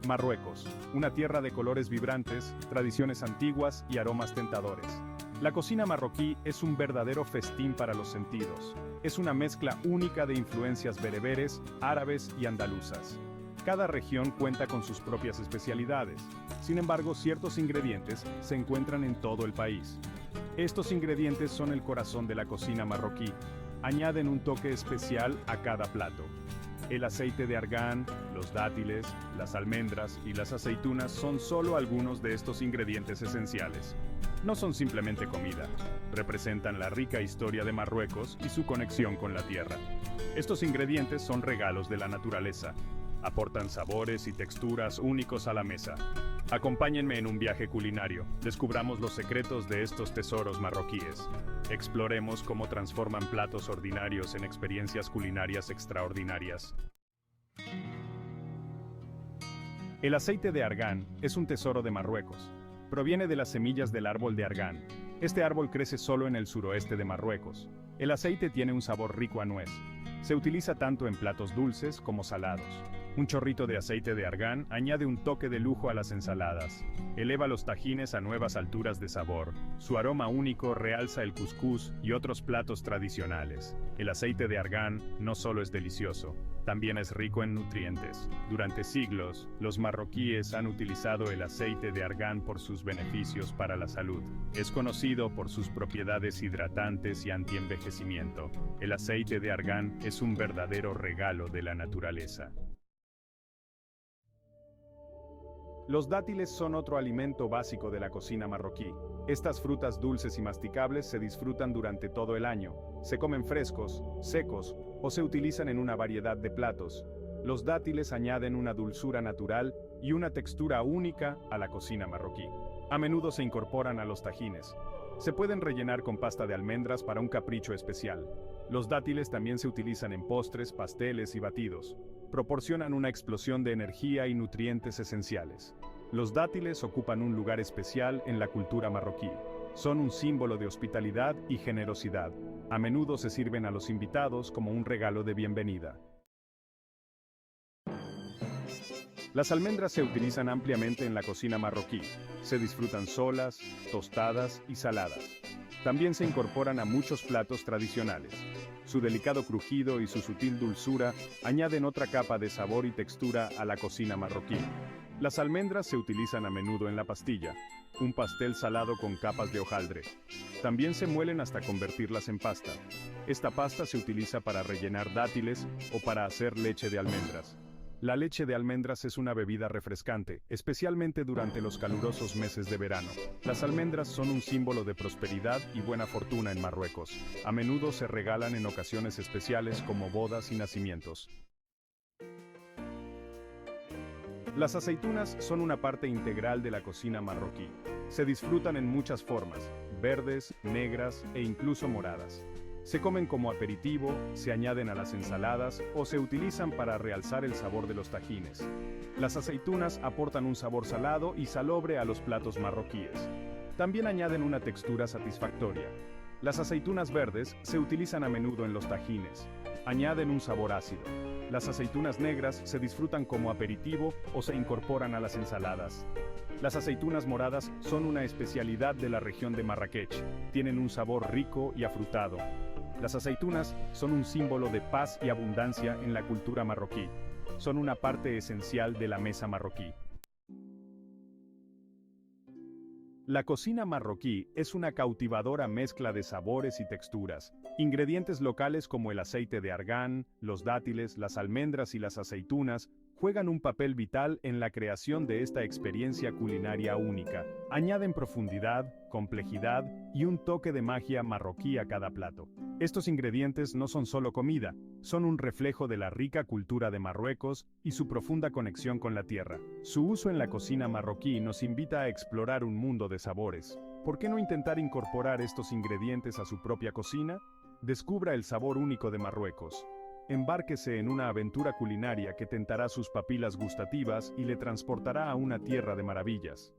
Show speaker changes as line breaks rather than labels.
Marruecos, una tierra de colores vibrantes, tradiciones antiguas y aromas tentadores. La cocina marroquí es un verdadero festín para los sentidos. Es una mezcla única de influencias bereberes, árabes y andaluzas. Cada región cuenta con sus propias especialidades. Sin embargo, ciertos ingredientes se encuentran en todo el país. Estos ingredientes son el corazón de la cocina marroquí. Añaden un toque especial a cada plato. El aceite de argán, los dátiles, las almendras y las aceitunas son solo algunos de estos ingredientes esenciales. No son simplemente comida, representan la rica historia de Marruecos y su conexión con la tierra. Estos ingredientes son regalos de la naturaleza. Aportan sabores y texturas únicos a la mesa. Acompáñenme en un viaje culinario. Descubramos los secretos de estos tesoros marroquíes. Exploremos cómo transforman platos ordinarios en experiencias culinarias extraordinarias. El aceite de argán es un tesoro de Marruecos. Proviene de las semillas del árbol de argán. Este árbol crece solo en el suroeste de Marruecos. El aceite tiene un sabor rico a nuez. Se utiliza tanto en platos dulces como salados. Un chorrito de aceite de argán añade un toque de lujo a las ensaladas. Eleva los tajines a nuevas alturas de sabor. Su aroma único realza el cuscús y otros platos tradicionales. El aceite de argán no solo es delicioso, también es rico en nutrientes. Durante siglos, los marroquíes han utilizado el aceite de argán por sus beneficios para la salud. Es conocido por sus propiedades hidratantes y antienvejecimiento. El aceite de argán es un verdadero regalo de la naturaleza. Los dátiles son otro alimento básico de la cocina marroquí. Estas frutas dulces y masticables se disfrutan durante todo el año. Se comen frescos, secos o se utilizan en una variedad de platos. Los dátiles añaden una dulzura natural y una textura única a la cocina marroquí. A menudo se incorporan a los tajines. Se pueden rellenar con pasta de almendras para un capricho especial. Los dátiles también se utilizan en postres, pasteles y batidos. Proporcionan una explosión de energía y nutrientes esenciales. Los dátiles ocupan un lugar especial en la cultura marroquí. Son un símbolo de hospitalidad y generosidad. A menudo se sirven a los invitados como un regalo de bienvenida. Las almendras se utilizan ampliamente en la cocina marroquí. Se disfrutan solas, tostadas y saladas. También se incorporan a muchos platos tradicionales. Su delicado crujido y su sutil dulzura añaden otra capa de sabor y textura a la cocina marroquí. Las almendras se utilizan a menudo en la pastilla, un pastel salado con capas de hojaldre. También se muelen hasta convertirlas en pasta. Esta pasta se utiliza para rellenar dátiles o para hacer leche de almendras. La leche de almendras es una bebida refrescante, especialmente durante los calurosos meses de verano. Las almendras son un símbolo de prosperidad y buena fortuna en Marruecos. A menudo se regalan en ocasiones especiales como bodas y nacimientos. Las aceitunas son una parte integral de la cocina marroquí. Se disfrutan en muchas formas, verdes, negras e incluso moradas. Se comen como aperitivo, se añaden a las ensaladas o se utilizan para realzar el sabor de los tajines. Las aceitunas aportan un sabor salado y salobre a los platos marroquíes. También añaden una textura satisfactoria. Las aceitunas verdes se utilizan a menudo en los tajines. Añaden un sabor ácido. Las aceitunas negras se disfrutan como aperitivo o se incorporan a las ensaladas. Las aceitunas moradas son una especialidad de la región de Marrakech. Tienen un sabor rico y afrutado. Las aceitunas son un símbolo de paz y abundancia en la cultura marroquí. Son una parte esencial de la mesa marroquí. La cocina marroquí es una cautivadora mezcla de sabores y texturas. Ingredientes locales como el aceite de argán, los dátiles, las almendras y las aceitunas juegan un papel vital en la creación de esta experiencia culinaria única. Añaden profundidad, complejidad y un toque de magia marroquí a cada plato. Estos ingredientes no son solo comida, son un reflejo de la rica cultura de Marruecos y su profunda conexión con la tierra. Su uso en la cocina marroquí nos invita a explorar un mundo de sabores. ¿Por qué no intentar incorporar estos ingredientes a su propia cocina? Descubra el sabor único de Marruecos. Embárquese en una aventura culinaria que tentará sus papilas gustativas y le transportará a una tierra de maravillas.